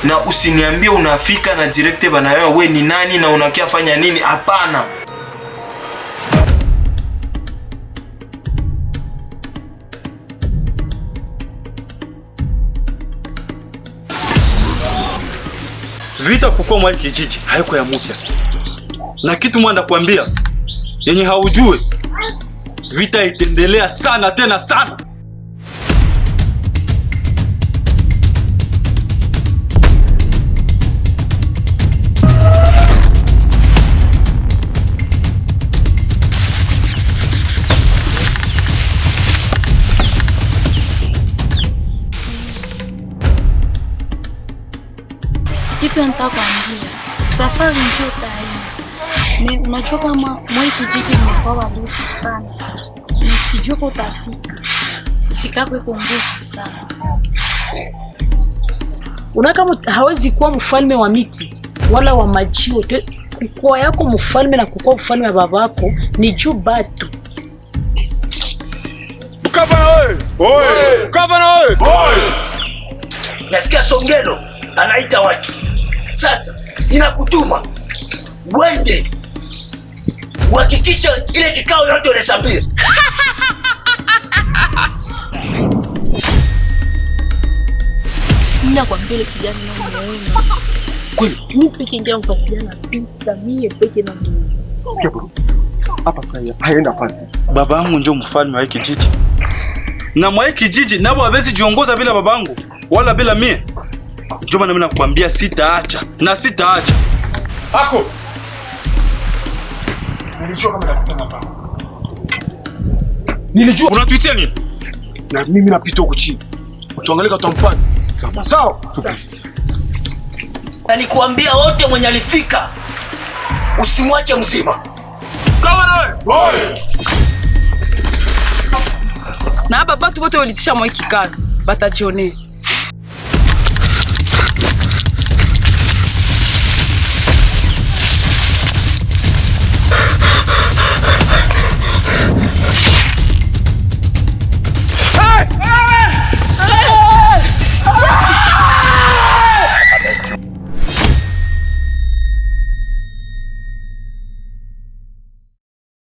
na usiniambie unafika na direct bana wewe ni nani na unakia fanya nini. Hapana. Vita kukua mwa kijiji haiko ya mpya. Na kitu mwanda kuambia yenye haujue, vita itendelea sana tena sana. Kipi nataka kuambia, safari ndio utaenda. Unajua kama mwa kijiji nimekuwa walusi sana. Nisijue kwa utafika. Kufika kwa nguvu sana. Una kama hawezi kuwa mfalme wa miti wala wa majio. Kukua yako mfalme na kukua mfalme wa babako ni juu batu. Gavana wewe! Oi! Gavana wewe! Oi! Nasikia Songelo anaita watu. Sasa ninakutuma wende uhakikisha ile kikao yote unasambia. Ninakwambia ile kijana na muone. Kwani mimi peke ndio mfuatiliana pinta mie peke na mimi. Sikia bro. Hapa sasa haina nafasi. Babangu ndio mfalme wa kijiji. Na mwa kijiji nabo hawezi jiongoza bila babangu wala bila mie. Ndio maana mimi nakwambia sitaacha na sitaacha. Hako. Nilijua kama nafuta hapa. Nilijua unatuitia nini? Na mimi napita huko chini. Tuangalie kama tutampata. Sawa. Na nikuambia wote mwenye alifika usimwache mzima. Gavana wewe! Na hapa watu wote walitisha mwa kikao. Batajione.